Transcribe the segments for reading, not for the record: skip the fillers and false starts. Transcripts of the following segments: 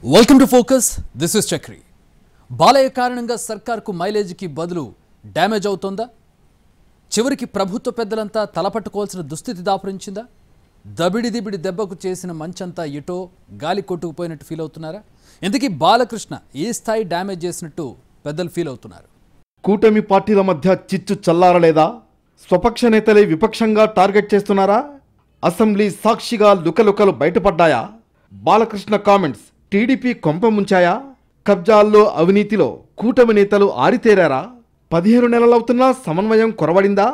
Welcome to focus. This is Chakri. Balayya కారణంగా సర్కార్కు మైలేజ్కి బదులు damage అవుతోందా? చివరికి ప్రభుత్వ పెద్దలంతా తలపట్టుకోవాల్సిన దుస్థితి దాపురించిందా? దబిడి దెబ్బకు చేసిన మంచంతా ఎటో గాలి కొట్టుకుపోయినట్టు ఫీల్ అవుతున్నారా? ఇందుకీ బాలకృష్ణ ఏ స్థాయి డ్యామేజ్ చేసినట్టు పెద్దలు ఫీల్ అవుతున్నారు? కూటమి పార్టీల మధ్య చిచ్చు చల్లారలేదా? స్వపక్ష నేతలే విపక్షంగా టార్గెట్ చేస్తున్నారా? అసెంబ్లీ సాక్షిగా లుకలుకలు బయటపడ్డాయా? బాలకృష్ణ కామెంట్స్ టీడీపీ కొంప ముంచాయా? కబ్జాల్లో అవినీతిలో కూటమి నేతలు ఆరితేరారా? 15 నెలలవుతున్నా సమన్వయం కొరవడిందా?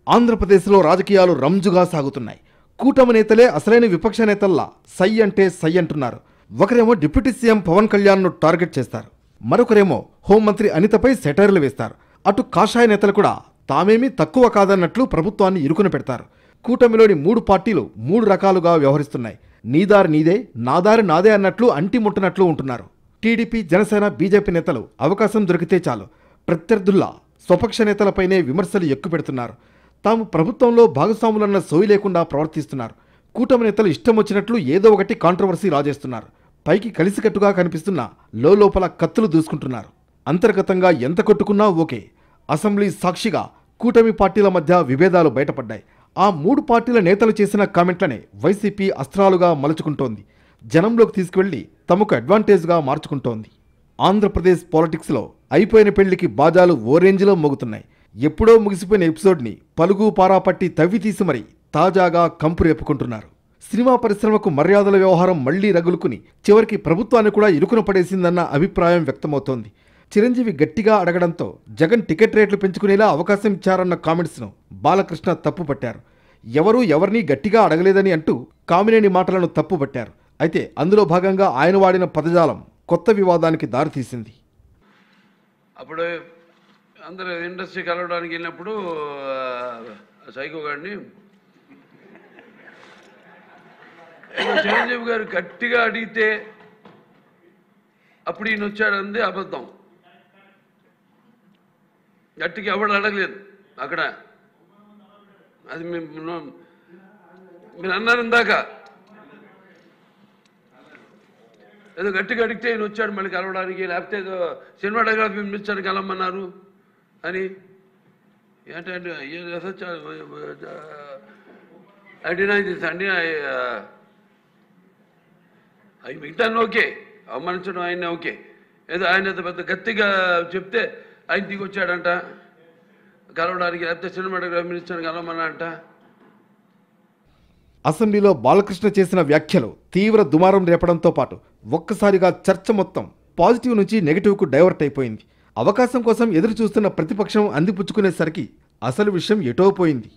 ఆంధ్రప్రదేశ్లో రాజకీయాలు రంజుగా సాగుతున్నాయి. కూటమి నేతలే అసలైన విపక్ష నేతల్లా సై అంటే సై అంటున్నారు. ఒకరేమో డిప్యూటీ సీఎం పవన్ కళ్యాణ్ను టార్గెట్ చేస్తారు, మరొకరేమో హోంమంత్రి అనితపై సెటైర్లు వేస్తారు. అటు కాషాయ నేతలు కూడా తామేమీ తక్కువ కాదన్నట్లు ప్రభుత్వాన్ని ఇరుకున పెడతారు. కూటమిలోని 3 పార్టీలు 3 రకాలుగా వ్యవహరిస్తున్నాయి. నీదారి నీదే, నాదారి నాదే అన్నట్లు అంటిముట్టనట్లు ఉంటున్నారు. టీడీపీ, జనసేన, బీజేపీ నేతలు అవకాశం దొరికితే చాలు ప్రత్యర్థుల్లా స్వపక్ష నేతలపైనే విమర్శలు ఎక్కుపెడుతున్నారు. తాము ప్రభుత్వంలో భాగస్వాములన్న సోయి లేకుండా ప్రవర్తిస్తున్నారు. కూటమి నేతలు ఇష్టం వచ్చినట్లు ఏదో ఒకటి కాంట్రవర్సీ రాజేస్తున్నారు. పైకి కలిసికట్టుగా కనిపిస్తున్నా లోపల కత్తులు దూసుకుంటున్నారు. అంతర్గతంగా ఎంత కొట్టుకున్నా ఓకే. అసెంబ్లీ సాక్షిగా కూటమి పార్టీల మధ్య విభేదాలు బయటపడ్డాయి. ఆ 3 పార్టీల నేతలు చేసిన కామెంట్లనే వైసీపీ అస్త్రాలుగా మలుచుకుంటోంది. జనంలోకి తీసుకువెళ్లి తమకు అడ్వాంటేజ్గా మార్చుకుంటోంది. ఆంధ్రప్రదేశ్ పాలిటిక్స్లో అయిపోయిన పెళ్లికి బాజాలు ఓ రేంజ్లో మోగుతున్నాయి. ఎప్పుడో ముగిసిపోయిన ఎపిసోడ్ని పలుగు పారాపట్టి తవ్వి తీసి మరీ తాజాగా కంపు రేపుకుంటున్నారు. సినిమా పరిశ్రమకు మర్యాదల వ్యవహారం మళ్లీ రగులుకుని చివరికి ప్రభుత్వాన్ని కూడా ఇరుకున పడేసిందన్న అభిప్రాయం వ్యక్తమవుతోంది. చిరంజీవి గట్టిగా అడగడంతో జగన్ టికెట్ రేట్లు పెంచుకునేలా అవకాశం ఇచ్చారన్న కామెంట్స్ను బాలకృష్ణ తప్పుపట్టారు. ఎవరూ ఎవరినీ గట్టిగా అడగలేదని అంటూ కామినేని మాటలను తప్పుపట్టారు. అయితే అందులో భాగంగా ఆయన వాడిన పదజాలం కొత్త వివాదానికి దారితీసింది. అప్పుడు అందరూ ఇండస్ట్రీ కలవడానికి వెళ్ళినప్పుడు సైకో గారిని చిరంజీవి గారు గట్టిగా అడిగితే అప్పుడు ఈయన వచ్చాడంది అబద్ధం. గట్టిగా ఎవడు అడగలేదు అక్కడ. అది మీరు అన్నారు ఇందాక, ఏదో గట్టిగా అడిగితే ఈయన వచ్చాడు మళ్ళీ కలవడానికి, లేకపోతే ఏదో సినిమాటోగ్రఫీ మినిస్టర్ కలవమన్నారు అని. ఏంటంటే అవి మిగతాన్ని ఓకే, అవమానించడం ఆయన ఓకే. ఏదో ఆయన పెద్ద గట్టిగా చెప్తే ఆయన దిగి వచ్చాడంట కలవడానికి, లేకపోతే సినిమాటోగ్రఫీ మినిస్టర్ కలవమన్నాడంట. అసెంబ్లీలో బాలకృష్ణ చేసిన వ్యాఖ్యలు తీవ్ర దుమారం రేపడంతో పాటు ఒక్కసారిగా చర్చ మొత్తం పాజిటివ్ నుంచి నెగిటివ్కు డైవర్ట్ అయిపోయింది. అవకాశం కోసం ఎదురు చూస్తున్న ప్రతిపక్షం అందిపుచ్చుకునేసరికి అసలు విషయం ఎటో పోయింది.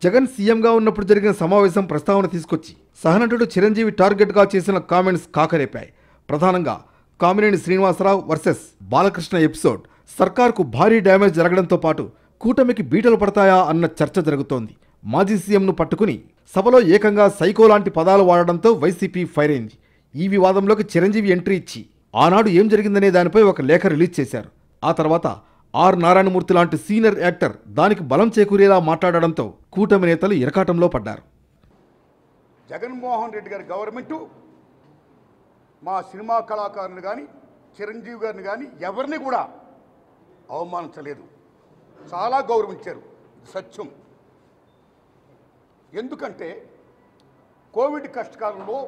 జగన్ సీఎంగా ఉన్నప్పుడు జరిగిన సమావేశం ప్రస్తావన తీసుకొచ్చి సహనటుడు చిరంజీవి టార్గెట్గా చేసిన కామెంట్స్ కాకరేపాయి. ప్రధానంగా కామినేని శ్రీనివాసరావు వర్సెస్ బాలకృష్ణ ఎపిసోడ్ సర్కార్కు భారీ డ్యామేజ్ జరగడంతో పాటు కూటమికి బీటలు పడతాయా అన్న చర్చ జరుగుతోంది. మాజీ సీఎంను పట్టుకుని సభలో ఏకంగా సైకో లాంటి పదాలు వాడడంతో వైసీపీ ఫైర్ అయింది. ఈ వివాదంలోకి చిరంజీవి ఎంట్రీ ఇచ్చి ఆనాడు ఏం జరిగిందనే దానిపై ఒక లేఖ రిలీజ్ చేశారు. ఆ తర్వాత ఆర్ నారాయణమూర్తి లాంటి సీనియర్ యాక్టర్ దానికి బలం చేకూరేలా మాట్లాడడంతో కూటమి నేతలు ఇరకాటంలో పడ్డారు. జగన్మోహన్ రెడ్డి గారి గవర్నమెంటు మా సినిమా కళాకారులు కానీ చిరంజీవి గారిని కానీ ఎవరిని కూడా అవమానించలేదు, చాలా గౌరవించారు. సత్యం. ఎందుకంటే కోవిడ్ కష్టకాలంలో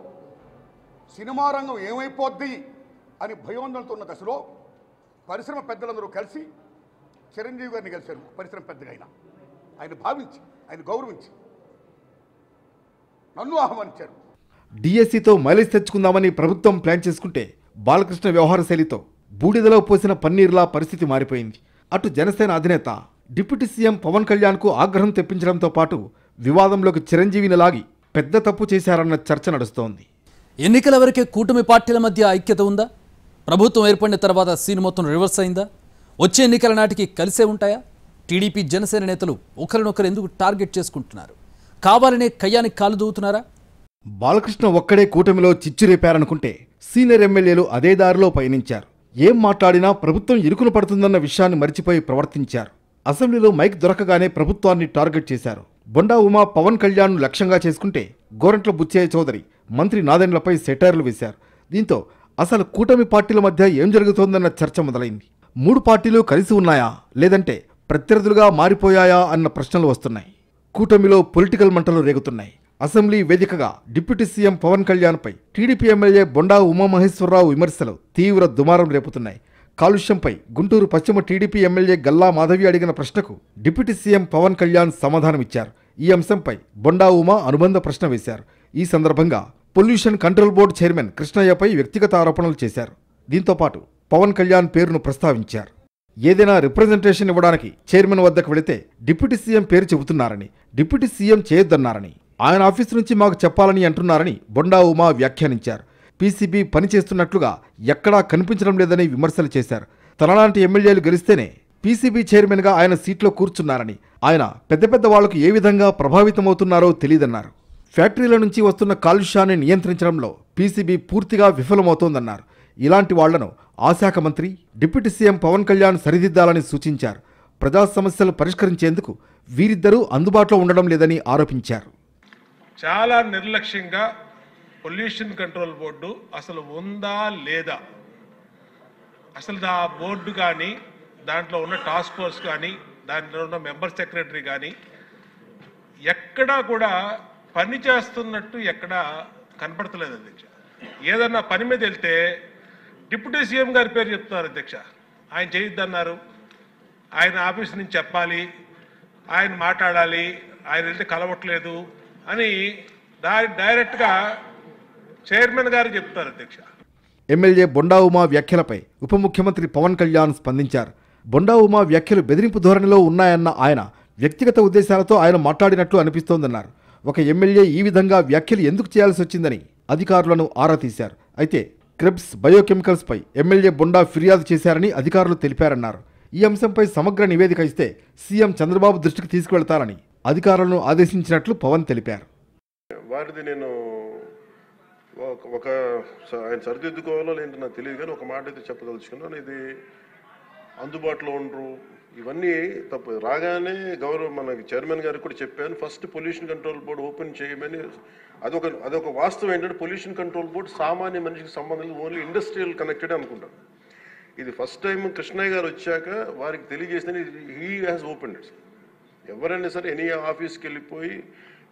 సినిమా రంగం ఏమైపోద్ది అని భయోందనతో ఉన్న దశలో పరిశ్రమ పెద్దలందరూ కలిసి చిరంజీవి గారిని కలిశారు. పరిశ్రమ పెద్దగా ఆయన భావించి, ఆయన గౌరవించి నన్ను ఆహ్వానించారు. డిఎస్సితో మైలేజ్ తెచ్చుకుందామని ప్రభుత్వం ప్లాన్ చేసుకుంటే బాలకృష్ణ వ్యవహార శైలితో బూడిదలో పోసిన పన్నీర్లా పరిస్థితి మారిపోయింది. అటు జనసేన అధినేత డిప్యూటీ సీఎం పవన్ కళ్యాణ్కు ఆగ్రహం తెప్పించడంతో పాటు వివాదంలోకి చిరంజీవిని లాగి పెద్ద తప్పు చేశారన్న చర్చ నడుస్తోంది. ఎన్నికల వరకే కూటమి పార్టీల మధ్య ఐక్యత ఉందా? ప్రభుత్వం ఏర్పడిన తర్వాత సీన్ మొత్తం రివర్స్ అయిందా? వచ్చే ఎన్నికల నాటికి కలిసే ఉంటాయా? టీడీపీ, జనసేన నేతలు ఒకరినొకరు ఎందుకు టార్గెట్ చేసుకుంటున్నారు? కావాలనే కయ్యానికి కాలు దూవుతున్నారా? బాలకృష్ణ ఒక్కడే కూటమిలో చిచ్చు రేపారనుకుంటే సీనియర్ ఎమ్మెల్యేలు అదే దారిలో పయనించారు. ఏం మాట్లాడినా ప్రభుత్వం ఇరుకున పడుతుందన్న విషయాన్ని మరిచిపోయి ప్రవర్తించారు. అసెంబ్లీలో మైక్ దొరకగానే ప్రభుత్వాన్ని టార్గెట్ చేశారు. బొండా ఉమా పవన్ కళ్యాణ్ను లక్ష్యంగా చేసుకుంటే గోరంట్ల బుచ్చయ్య చౌదరి మంత్రి నాదెండ్లపై సెటైర్లు వేశారు. దీంతో అసలు కూటమి పార్టీల మధ్య ఏం జరుగుతోందన్న చర్చ మొదలైంది. 3 పార్టీలు కలిసి ఉన్నాయా లేదంటే ప్రత్యర్థులుగా మారిపోయాయా అన్న ప్రశ్నలు వస్తున్నాయి. కూటమిలో పొలిటికల్ మంటలు రేగుతున్నాయి. అసెంబ్లీ వేదికగా డిప్యూటీ సీఎం పవన్ కళ్యాణ్పై టీడీపీ ఎమ్మెల్యే బొండా ఉమామహేశ్వరరావు విమర్శలు తీవ్ర దుమారం రేపుతున్నాయి. కాలుష్యంపై గుంటూరు పశ్చిమ టీడీపీ ఎమ్మెల్యే గల్లా మాధవి అడిగిన ప్రశ్నకు డిప్యూటీ సీఎం పవన్ కళ్యాణ్ సమాధానమిచ్చారు. ఈ అంశంపై బొండా ఉమా అనుబంధ ప్రశ్న వేశారు. ఈ సందర్భంగా పొల్యూషన్ కంట్రోల్ బోర్డు చైర్మన్ కృష్ణయ్యపై వ్యక్తిగత ఆరోపణలు చేశారు. దీంతో పాటు పవన్ కళ్యాణ్ పేరును ప్రస్తావించారు. ఏదైనా రిప్రజెంటేషన్ ఇవ్వడానికి చైర్మన్ వద్దకు వెళితే డిప్యూటీ సీఎం పేరు చెబుతున్నారని, డిప్యూటీ సీఎం చేయొద్దన్నారని, ఆయన ఆఫీసు నుంచి మాకు చెప్పాలని అంటున్నారని బొండా ఉమా వ్యాఖ్యానించారు. పీసీబీ పనిచేస్తున్నట్లుగా ఎక్కడా కనిపించడం లేదని విమర్శలు చేశారు. తనలాంటి ఎమ్మెల్యేలు గెలిస్తేనే పీసీబీ చైర్మన్గా ఆయన సీట్లో కూర్చున్నారని, ఆయన పెద్ద పెద్ద వాళ్లకు ఏ విధంగా ప్రభావితమవుతున్నారో తెలియదన్నారు. ఫ్యాక్టరీల నుంచి వస్తున్న కాలుష్యాన్ని నియంత్రించడంలో పీసీబీ పూర్తిగా విఫలమవుతోందన్నారు. ఇలాంటి వాళ్లను ఆ శాఖ మంత్రి డిప్యూటీ సీఎం పవన్ కళ్యాణ్ సరిదిద్దాలని సూచించారు. ప్రజా సమస్యలు పరిష్కరించేందుకు వీరిద్దరూ అందుబాటులో ఉండడం లేదని ఆరోపించారు. చాలా నిర్లక్ష్యంగా పొల్యూషన్ కంట్రోల్ బోర్డు అసలు ఉందా లేదా, అసలు ఆ బోర్డు కానీ దాంట్లో ఉన్న టాస్క్ ఫోర్స్ కానీ దాంట్లో ఉన్న మెంబర్ సెక్రటరీ కానీ ఎక్కడా కూడా పని చేస్తున్నట్టు ఎక్కడా కనపడతలేదు అధ్యక్ష. ఏదన్నా పని మీద వెళ్తే డిప్యూటీ సీఎం గారి పేరు చెప్తున్నారు అధ్యక్ష. ఆయన చేయొద్దన్నారు, ఆయన ఆఫీస్ నుంచి చెప్పాలి, ఆయన మాట్లాడాలి, ఆయన వెళ్తే కలవట్లేదు అని డైరెక్ట్గా చైర్మన్ గారు చెప్తారు అధ్యక్ష. ఎమ్మెల్యే బొండా ఉమా వ్యాఖ్యలపై ఉప ముఖ్యమంత్రి పవన్ కళ్యాణ్ స్పందించారు. బొండా ఉమా వ్యాఖ్యలు బెదిరింపు ధోరణిలో ఉన్నాయన్న ఆయన వ్యక్తిగత ఉద్దేశాలతో ఆయన మాట్లాడినట్లు అనిపిస్తోందన్నారు. ఒక ఎమ్మెల్యే ఈ విధంగా వ్యాఖ్యలు ఎందుకు చేయాల్సి వచ్చిందని అధికారులను ఆరా తీశారు. అయితే క్రిబ్స్ బయోకెమికల్స్ పై ఎమ్మెల్యే బొండా ఫిర్యాదు చేశారని అధికారులు తెలిపారన్నారు. ఈ అంశంపై సమగ్ర నివేదిక ఇస్తే సీఎం చంద్రబాబు దృష్టికి తీసుకువెళ్తారని అధికారులను ఆదేశించినట్లు పవన్ తెలిపారు. వారిది నేను ఒక ఆయన సరిదిద్దుకోవాలో లేదంటే నాకు తెలియదు, కానీ ఒక మాట అయితే చెప్పదలుచుకున్నాను. ఇది అందుబాటులో ఉండరు, ఇవన్నీ తప్పు. రాగానే మనకి చైర్మన్ గారికి కూడా చెప్పాను, first pollution control board open చేయమని. అదొక వాస్తవం ఏంటంటే పొల్యూషన్ కంట్రోల్ బోర్డు సామాన్య మనిషికి సంబంధం లేదు, ఓన్లీ ఇండస్ట్రియల్ కనెక్టెడ్ అనుకుంటాను. ఇది ఫస్ట్ టైం కృష్ణయ్య గారు వచ్చాక వారికి తెలియజేసిన హీ హ్యాస్ ఓపెన్డ్ ఇట్. ఎవరైనా సరే ఎనీ ఆఫీస్కి వెళ్ళిపోయి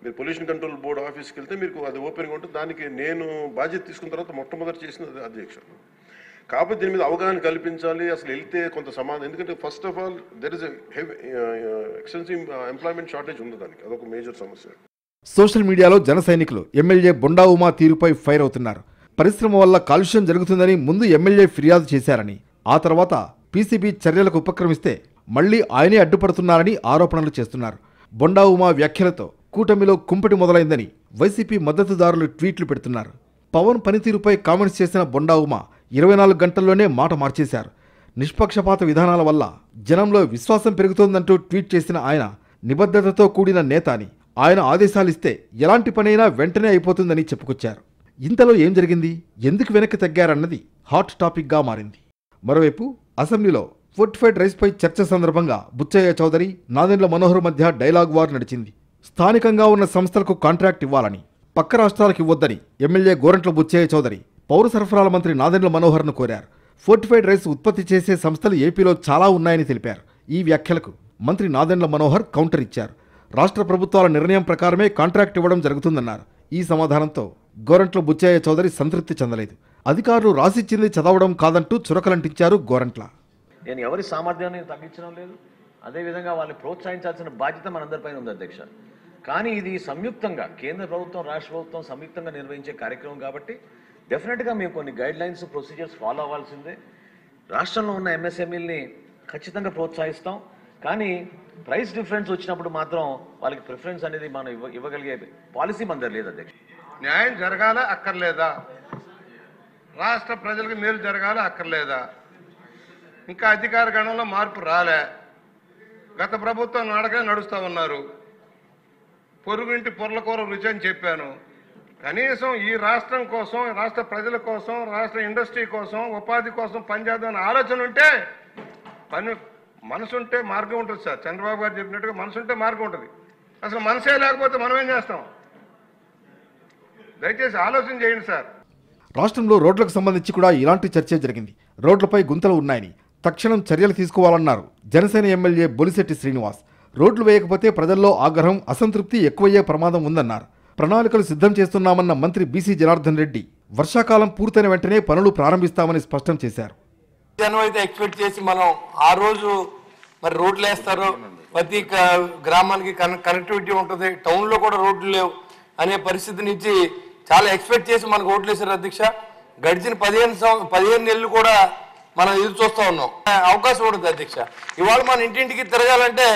మీరు పొల్యూషన్ కంట్రోల్ బోర్డు ఆఫీస్కి వెళ్తే మీకు అది ఓపెన్గా ఉంటుంది. దానికి నేను బాధ్యత తీసుకున్న తర్వాత మొట్టమొదటి చేసిన అధ్యక్షుడు. కాబట్టి దీని మీద అవగాహన కల్పించాలి, అసలు వెళ్తే కొంత సమాధానం. ఎందుకంటే first of all there is extensive employment shortage ఉంది, దానికి అదొక మేజర్ సమస్య. సోషల్ మీడియాలో జన సైనికులు ఎమ్మెల్యే బొండా ఉమా తీరుపై ఫైర్ అవుతున్నారు. పరిశ్రమ వల్ల కాలుష్యం జరుగుతుందని ముందు ఎమ్మెల్యే ఫిర్యాదు చేశారని, ఆ తర్వాత పీసీబీ చర్యలకు ఉపక్రమిస్తే మళ్లీ ఆయనే అడ్డుపడుతున్నారని ఆరోపణలు చేస్తున్నారు. బొండా ఉమా వ్యాఖ్యలతో కూటమిలో కుంపటి మొదలైందని వైసీపీ మద్దతుదారులు ట్వీట్లు పెడుతున్నారు. పవన్ పనితీరుపై కామెంట్స్ చేసిన బొండా ఉమా 24 గంటల్లోనే మాట మార్చేశారు. నిష్పక్షపాత విధానాల వల్ల జనంలో విశ్వాసం పెరుగుతోందంటూ ట్వీట్ చేసిన ఆయన నిబద్ధతతో కూడిన నేత అని, ఆయన ఆదేశాలిస్తే ఎలాంటి పనైనా వెంటనే అయిపోతుందని చెప్పుకొచ్చారు. ఇంతలో ఏం జరిగింది, ఎందుకు వెనక్కి తగ్గారన్నది హాట్ టాపిక్గా మారింది. మరోవైపు అసెంబ్లీలో ఫోర్టిఫైడ్ రైస్పై చర్చ సందర్భంగా బుచ్చయ్య చౌదరి, నాదెండ్ల మనోహర్ మధ్య డైలాగ్ వార్ నడిచింది. స్థానికంగా ఉన్న సంస్థలకు కాంట్రాక్ట్ ఇవ్వాలని, పక్క రాష్ట్రాలకు ఇవ్వొద్దని ఎమ్మెల్యే గోరంట్ల బుచ్చయ్య చౌదరి పౌర సరఫరాల మంత్రి నాదెండ్ల మనోహర్ను కోరారు. ఫోర్టిఫైడ్ రైస్ ఉత్పత్తి చేసే సంస్థలు ఏపీలో చాలా ఉన్నాయని తెలిపారు. ఈ వ్యాఖ్యలకు మంత్రి నాదెండ్ల మనోహర్ కౌంటర్ ఇచ్చారు. రాష్ట్ర ప్రభుత్వాల నిర్ణయం ప్రకారమే కాంట్రాక్ట్ ఇవ్వడం జరుగుతుందన్నారు. ఈ సమాధానంతో గోరంట్ల బుచ్చయ్య చౌదరి సంతృప్తి చెందలేదు. అధికారులు రాసిచ్చింది చదవడం కాదంటూ చురకలంటించారు గోరంట్ల. నేను ఎవరి సామర్థ్యాన్ని తగ్గించడం లేదు, అదేవిధంగా వాళ్ళని ప్రోత్సహించాల్సిన బాధ్యత మనందరిపైన ఉంది అధ్యక్ష. కానీ ఇది సంయుక్తంగా కేంద్ర ప్రభుత్వం, రాష్ట్ర ప్రభుత్వం సంయుక్తంగా నిర్వహించే కార్యక్రమం కాబట్టి డెఫినెట్గా మేము కొన్ని గైడ్ లైన్స్, ప్రొసీజర్స్ ఫాలో అవ్వాల్సిందే. రాష్ట్రంలో ఉన్న ఎంఎస్ఎంఈల్ని ఖచ్చితంగా ప్రోత్సహిస్తాం. కానీ ప్రైస్ డిఫరెన్స్ వచ్చినప్పుడు మాత్రం వాళ్ళకి ప్రిఫరెన్స్ అనేది మనం ఇవ్వగలిగే పాలసీ మన దగ్గర లేదు అధ్యక్ష. న్యాయం జరగాల అక్కర్లేదా, రాష్ట్ర ప్రజలకు మేలు జరగాల అక్కర్లేదా, ఇంకా అధికార గణంలో మార్పు రాలే. గత ప్రభుత్వం నాడగా నడుస్తూ ఉన్నారు. పొరుగుంటి పొర్లకూర రుచి అని చెప్పాను. కనీసం ఈ రాష్ట్రం కోసం, రాష్ట్ర ప్రజల కోసం, రాష్ట్ర ఇండస్ట్రీ కోసం, ఉపాధి కోసం పనిచేద్దామని ఆలోచన ఉంటే మనసుంటే మార్గం ఉంటుంది సార్. చంద్రబాబు గారు చెప్పినట్టుగా మనసుంటే మార్గం ఉంటుంది. అసలు మనసే లేకపోతే మనం ఏం చేస్తాం? దయచేసి ఆలోచన చేయండి సార్. రాష్ట్రంలో రోడ్లకు సంబంధించి కూడా ఇలాంటి చర్చే జరిగింది. రోడ్లపై గుంతలు ఉన్నాయని తక్షణం చర్యలు తీసుకోవాలన్నారు జనసేన ఎమ్మెల్యే బొలిశెట్టి శ్రీనివాస్. రోడ్లు వేయకపోతే ప్రజల్లో ఆగ్రహం, అసంతృప్తి ఎక్కువయ్యే ప్రమాదం ఉందన్నారు. ప్రణాళికలు సిద్ధం చేస్తున్నామన్న మంత్రి బీసీ జనార్దన్ రెడ్డి వర్షాకాలం పూర్తయిన వెంటనే పనులు ప్రారంభిస్తామని స్పష్టం చేశారు. అయితే ఎక్స్పెక్ట్ చేసి మనం ఆ రోజు మరి రోడ్లు వేస్తారు, ప్రతి గ్రామానికి కనెక్టివిటీ ఉంటుంది, టౌన్లో కూడా రోడ్లు లేవు అనే పరిస్థితి నుంచి చాలా ఎక్స్పెక్ట్ చేసి మనకు ఓట్లు వేశారు అధ్యక్ష. గడిచిన 15 నెలలు కూడా మనం ఎదురు చూస్తూ ఉన్నాం. అవకాశం ఉంటుంది అధ్యక్ష. ఇవాళ మన ఇంటింటికి తిరగాలంటే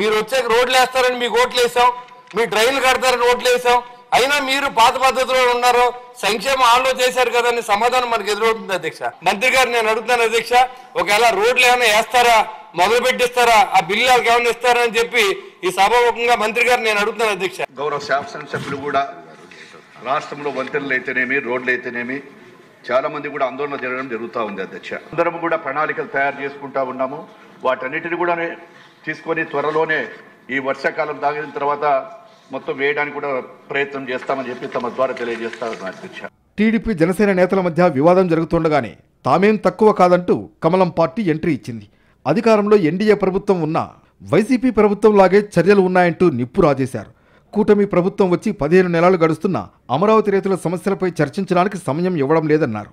మీరు వచ్చాక రోడ్లు వేస్తారని మీకు ఓట్లు వేసాం, మీ డ్రైన్లు కడతారని ఓట్లు వేసాం, అయినా మీరు పాత పద్ధతిలో ఉన్నారు, సంక్షేమం ఆలో చేశారు కదా అని సమాధానం మనకు ఎదురవుతుంది అధ్యక్ష. మంత్రి గారు నేను అడుగుతాను అధ్యక్ష, ఒకవేళ రోడ్లు ఏమైనా వేస్తారా, మొదలు పెట్టిస్తారా, ఆ బిల్లు ఏమైనా ఇస్తారా అని చెప్పి ఈ సభాముఖంగా మంత్రి గారు నేను అడుగుతాను అధ్యక్ష. గౌరవ శాసనసభ్యులు కూడా రాష్ట్రంలో వంతెనలు అయితేనేమి, రోడ్లు అయితేనేమి చాలా మంది కూడా ఆందోళన జరుగుతూ ఉంది అధ్యక్ష. అందరం కూడా ప్రణాళికలు తయారు చేసుకుంటా ఉన్నాము. వాటన్నిటిని కూడా తీసుకొని త్వరలోనే ఈ వర్షాకాలం దాగిన తర్వాత మొత్తం వేయడానికి కూడా ప్రయత్నం చేస్తామని చెప్పి తమ ద్వారా తెలియజేస్తా ఉన్నాను అధ్యక్ష. టీడీపీ జనసేన నేతల మధ్య వివాదం జరుగుతుండగానే తామేం తక్కువ కాదంటూ కమలం పార్టీ ఎంట్రీ ఇచ్చింది. అధికారంలో ఎన్డీఏ ప్రభుత్వం ఉన్నా వైసీపీ ప్రభుత్వం లాగే చర్యలు ఉన్నాయంటూ నిప్పు రాజేశారు. కూటమి ప్రభుత్వం వచ్చి 15 నెలలు గడుస్తున్నా అమరావతి రైతుల సమస్యలపై చర్చించడానికి సమయం ఇవ్వడం లేదన్నారు.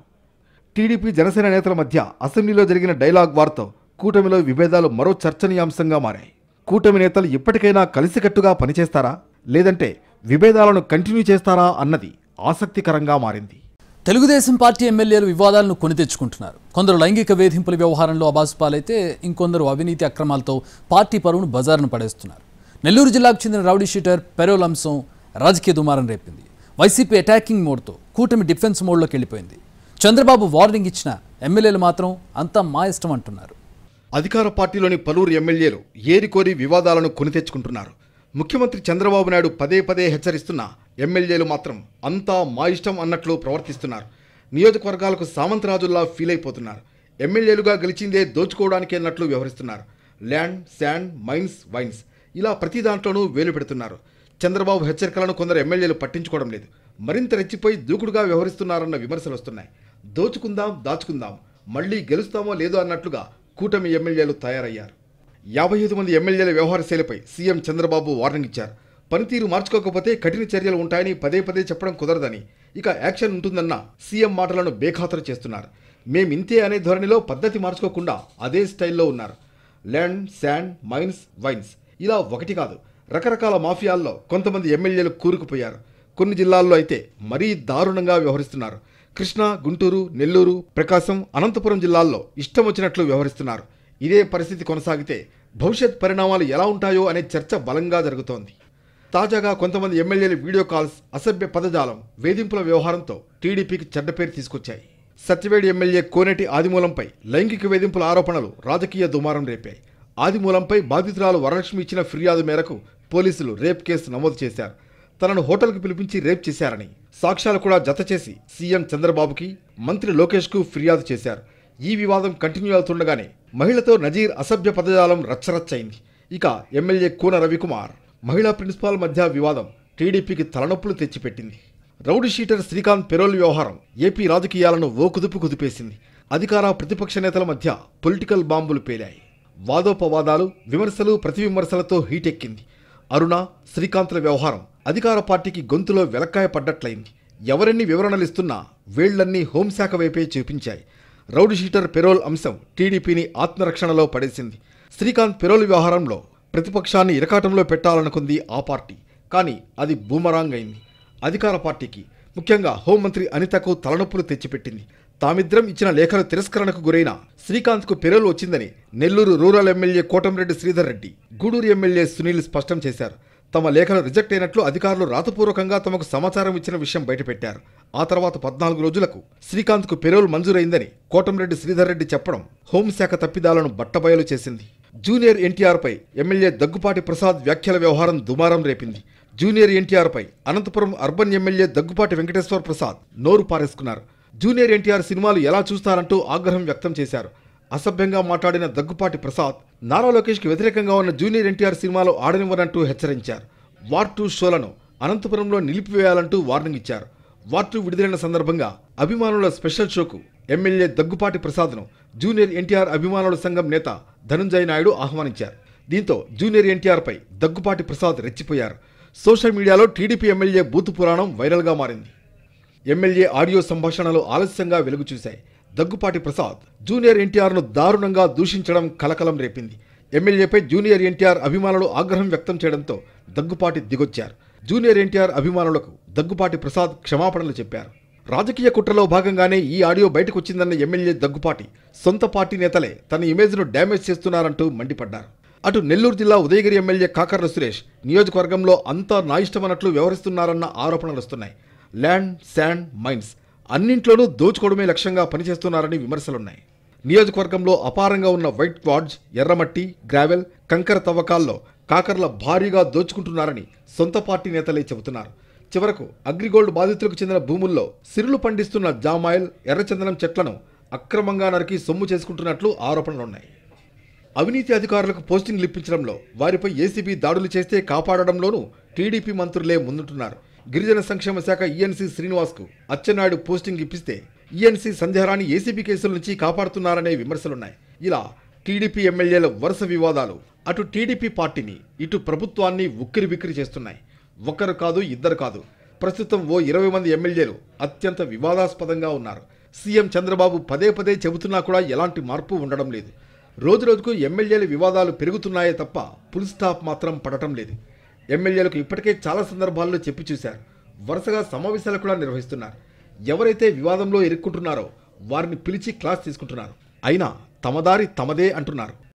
టీడీపీ జనసేన నేతల మధ్య అసెంబ్లీలో జరిగిన డైలాగ్ వార్తో కూటమిలో విభేదాలు మరో చర్చనీయాంశంగా మారాయి. కూటమి నేతలు ఇప్పటికైనా కలిసికట్టుగా పనిచేస్తారా, లేదంటే విభేదాలను కంటిన్యూ చేస్తారా అన్నది ఆసక్తికరంగా మారింది. తెలుగుదేశం పార్టీ ఎమ్మెల్యేలు వివాదాలను కొని తెచ్చుకుంటున్నారు. కొందరు లైంగిక వేధింపుల వ్యవహారంలో అబాసుపాలైతే ఇంకొందరు అవినీతి అక్రమాలతో పార్టీ పరువును బజారును పడేస్తున్నారు. నెల్లూరు జిల్లాకు చెందిన రౌడీ షీటర్ పెరోల్ అంశం రాజకీయ దుమారం రేపింది. వైసీపీ అటాకింగ్ మోడ్తో కూటమి డిఫెన్స్ మోడ్లోకి వెళ్ళిపోయింది. చంద్రబాబు వార్నింగ్ ఇచ్చిన ఎమ్మెల్యేలు మాత్రం అంతా మా ఇష్టం అంటున్నారు. అధికార పార్టీలోని పలువురు ఎమ్మెల్యేలు ఏరికోరి వివాదాలను కొని తెచ్చుకుంటున్నారు. ముఖ్యమంత్రి చంద్రబాబు నాయుడు పదే హెచ్చరిస్తున్న ఎమ్మెల్యేలు మాత్రం అంతా మా ఇష్టం అన్నట్లు ప్రవర్తిస్తున్నారు. నియోజకవర్గాలకు సామంతరాజుల్లా ఫీల్ అయిపోతున్నారు. ఎమ్మెల్యేలుగా గెలిచిందే దోచుకోవడానికి అన్నట్లు వ్యవహరిస్తున్నారు. ల్యాండ్, శాండ్, మైన్స్, వైన్స్ ఇలా ప్రతి దాంట్లోనూ వేలు పెడుతున్నారు. చంద్రబాబు హెచ్చరికలను కొందరు ఎమ్మెల్యేలు పట్టించుకోవడం లేదు. మరింత రెచ్చిపోయి దూకుడుగా వ్యవహరిస్తున్నారన్న విమర్శలు వస్తున్నాయి. దోచుకుందాం, దాచుకుందాం, మళ్లీ గెలుస్తామో లేదో అన్నట్లుగా కూటమి ఎమ్మెల్యేలు తయారయ్యారు. 55 మంది ఎమ్మెల్యేల వ్యవహార శైలిపై సీఎం చంద్రబాబు వార్నింగ్ ఇచ్చారు. పనితీరు మార్చుకోకపోతే కఠిన చర్యలు ఉంటాయని పదే చెప్పడం కుదరదని, ఇక యాక్షన్ ఉంటుందన్న సీఎం మాటలను బేఖాతరు చేస్తున్నారు. మేమింతే అనే ధోరణిలో పద్ధతి మార్చుకోకుండా అదే స్టైల్లో ఉన్నారు. ల్యాండ్, శాండ్, మైన్స్, వైన్స్ ఇలా ఒకటి కాదు, రకరకాల మాఫియాల్లో కొంతమంది ఎమ్మెల్యేలు కూరుకుపోయారు. కొన్ని జిల్లాల్లో అయితే మరీ దారుణంగా వ్యవహరిస్తున్నారు. కృష్ణా, గుంటూరు, నెల్లూరు, ప్రకాశం, అనంతపురం జిల్లాల్లో ఇష్టం వచ్చినట్లు వ్యవహరిస్తున్నారు. ఇదే పరిస్థితి కొనసాగితే భవిష్యత్ పరిణామాలు ఎలా ఉంటాయో అనే చర్చ బలంగా జరుగుతోంది. తాజాగా కొంతమంది ఎమ్మెల్యేల వీడియో కాల్స్, అసభ్య పదజాలం, వేధింపుల వ్యవహారంతో టీడీపీకి చెడ్డ పేరు తీసుకొచ్చాయి. సత్యవేడి ఎమ్మెల్యే కోనేటి ఆదిమూలంపై లైంగిక వేధింపుల ఆరోపణలు రాజకీయ దుమారం రేపాయి. ఆదిమూలంపై బాధితురాలు వరలక్ష్మి ఇచ్చిన ఫిర్యాదు మేరకు పోలీసులు రేప్ కేసు నమోదు చేశారు. తనను హోటల్కు పిలిపించి రేప్ చేశారని సాక్ష్యాలు కూడా జత చేసి సీఎం చంద్రబాబుకి, మంత్రి లోకేష్కు ఫిర్యాదు చేశారు. ఈ వివాదం కంటిన్యూ అవుతుండగానే మహిళతో నజీర్ అసభ్య పదజాలం రచ్చరచ్చయింది. ఇక ఎమ్మెల్యే కూన రవికుమార్, మహిళా ప్రిన్సిపాల్ మధ్య వివాదం టీడీపీకి తలనొప్పులు తెచ్చిపెట్టింది. రౌడీ షీటర్ శ్రీకాంత్ పెరోల్ వ్యవహారం ఏపీ రాజకీయాలను ఓ కుదిపేసింది. అధికార ప్రతిపక్ష నేతల మధ్య పొలిటికల్ బాంబులు పేలాయి. వాదోపవాదాలు, విమర్శలు, ప్రతివిమర్శలతో హీటెక్కింది. అరుణ, శ్రీకాంత్ల వ్యవహారం అధికార పార్టీకి గొంతులో వెలక్కాయ పడ్డట్లయింది. ఎవరెన్ని వివరణలిస్తున్నా వేళ్లన్నీ హోంశాఖ వైపే చూపించాయి. రౌడీ షీటర్ పెరోల్ అంశం టీడీపీని ఆత్మరక్షణలో పడేసింది. శ్రీకాంత్ పెరోల్ వ్యవహారంలో ప్రతిపక్షాన్ని ఇరకాటంలో పెట్టాలనుకుంది ఆ పార్టీ. కానీ అది బూమరాంగ్ అయింది. అధికార పార్టీకి, ముఖ్యంగా హోంమంత్రి అనితకు తలనొప్పులు తెచ్చిపెట్టింది. తామిద్దరం ఇచ్చిన లేఖల తిరస్కరణకు గురైన శ్రీకాంత్కు పెరోల్ వచ్చిందని Nellore rural MLA Kotamreddy Sridhar Reddy, Gudur MLA Sunil స్పష్టం చేశారు. తమ లేఖలు రిజెక్ట్ అయినట్లు అధికారులు రాతపూర్వకంగా తమకు సమాచారం ఇచ్చిన విషయం బయటపెట్టారు. ఆ తర్వాత 14 రోజులకు శ్రీకాంత్కు పెరోల్ మంజూరైందని కోటంరెడ్డి శ్రీధర్ రెడ్డి చెప్పడం హోంశాఖ తప్పిదాలను బట్టబయలు చేసింది. జూనియర్ ఎన్టీఆర్పై ఎమ్మెల్యే దగ్గుపాటి ప్రసాద్ వ్యాఖ్యల వ్యవహారం దుమారం రేపింది. జూనియర్ ఎన్టీఆర్పై అనంతపురం అర్బన్ ఎమ్మెల్యే దగ్గుపాటి వెంకటేశ్వర ప్రసాద్ నోరు పారేసుకున్నారు. జూనియర్ ఎన్టీఆర్ సినిమాలు ఎలా చూస్తారంటూ ఆగ్రహం వ్యక్తం చేశారు. అసభ్యంగా మాట్లాడిన దగ్గుపాటి ప్రసాద్ నారా లోకేష్కి వ్యతిరేకంగా ఉన్న జూనియర్ ఎన్టీఆర్ సినిమాలు ఆడనివ్వనంటూ హెచ్చరించారు. వార్ 2 షోలను అనంతపురంలో నిలిపివేయాలంటూ వార్నింగ్ ఇచ్చారు. వార్ 2 విడుదలైన సందర్భంగా అభిమానుల స్పెషల్ షోకు ఎమ్మెల్యే దగ్గుపాటి ప్రసాద్ను జూనియర్ ఎన్టీఆర్ అభిమానుల సంఘం నేత ధనుంజయ నాయుడు ఆహ్వానించారు. దీంతో జూనియర్ ఎన్టీఆర్ పై దగ్గుపాటి ప్రసాద్ రెచ్చిపోయారు. సోషల్ మీడియాలో టీడీపీ ఎమ్మెల్యే బూతు పురాణం వైరల్గా మారింది. ఎమ్మెల్యే ఆడియో సంభాషణలు ఆలస్యంగా వెలుగు చూశాయి. దగ్గుపాటి ప్రసాద్ జూనియర్ ఎన్టీఆర్ను దారుణంగా దూషించడం కలకలం రేపింది. ఎమ్మెల్యేపై జూనియర్ ఎన్టీఆర్ అభిమానులు ఆగ్రహం వ్యక్తం చేయడంతో దగ్గుపాటి దిగొచ్చారు. జూనియర్ ఎన్టీఆర్ అభిమానులకు దగ్గుపాటి ప్రసాద్ క్షమాపణలు చెప్పారు. రాజకీయ కుట్రలో భాగంగానే ఈ ఆడియో బయటకు వచ్చిందన్న ఎమ్మెల్యే దగ్గుపాటి సొంత పార్టీ నేతలే తన ఇమేజ్ను డ్యామేజ్ చేస్తున్నారంటూ మండిపడ్డారు. అటు నెల్లూరు జిల్లా ఉదయగిరి ఎమ్మెల్యే కాకర్ల సురేష్ నియోజకవర్గంలో అంతా నా ఇష్టమన్నట్లు వ్యవహరిస్తున్నారన్న ఆరోపణలు వస్తున్నాయి. ల్యాండ్, శాండ్, మైన్స్ అన్నింట్లోనూ దోచుకోవడమే లక్ష్యంగా పనిచేస్తున్నారని విమర్శలున్నాయి. నియోజకవర్గంలో అపారంగా ఉన్న వైట్ క్వాడ్జ్, ఎర్రమట్టి, గ్రావెల్, కంకర తవ్వకాల్లో కాకర్ల భారీగా దోచుకుంటున్నారని సొంత పార్టీ నేతలే చెబుతున్నారు. చివరకు అగ్రిగోల్డ్ బాధితులకు చెందిన భూముల్లో సిరులు పండిస్తున్న జామాయిల్, ఎర్రచందనం చెట్లను అక్రమంగా నరికి సొమ్ము చేసుకుంటున్నట్లు ఆరోపణలున్నాయి. అవినీతి అధికారులకు పోస్టింగ్లు ఇప్పించడంలో, వారిపై ఏసీబీ దాడులు చేస్తే కాపాడడంలోనూ టీడీపీ మంత్రులే ముందుంటున్నారు. గిరిజన సంక్షేమ శాఖ ఈఎన్సీ శ్రీనివాస్కు అచ్చెన్నాయుడు పోస్టింగ్ ఇప్పిస్తే ఈఎన్సీ సంధ్యారాణి ఏసీబీ కేసుల నుంచి కాపాడుతున్నారనే విమర్శలున్నాయి. ఇలా టీడీపీ ఎమ్మెల్యేల వరుస వివాదాలు అటు టీడీపీ పార్టీని, ఇటు ప్రభుత్వాన్ని ఉక్కిరిబిక్కిరి చేస్తున్నాయి. ఒకరు కాదు, ఇద్దరు కాదు, ప్రస్తుతం ఓ 20 మంది ఎమ్మెల్యేలు అత్యంత వివాదాస్పదంగా ఉన్నారు. సీఎం చంద్రబాబు పదే పదే చెబుతున్నా కూడా ఎలాంటి మార్పు ఉండడం లేదు. రోజురోజుకు ఎమ్మెల్యేల వివాదాలు పెరుగుతున్నాయే తప్ప ఫుల్ స్టాప్ మాత్రం పడటం లేదు. ఎమ్మెల్యేలకు ఇప్పటికే చాలా సందర్భాల్లో చెప్పి చూశారు. వరుసగా సమావేశాలు కూడా నిర్వహిస్తున్నారు. ఎవరైతే వివాదంలో ఇరుక్కుంటున్నారో వారిని పిలిచి క్లాస్ తీసుకుంటున్నారు. అయినా తమదారి తమదే అంటున్నారు.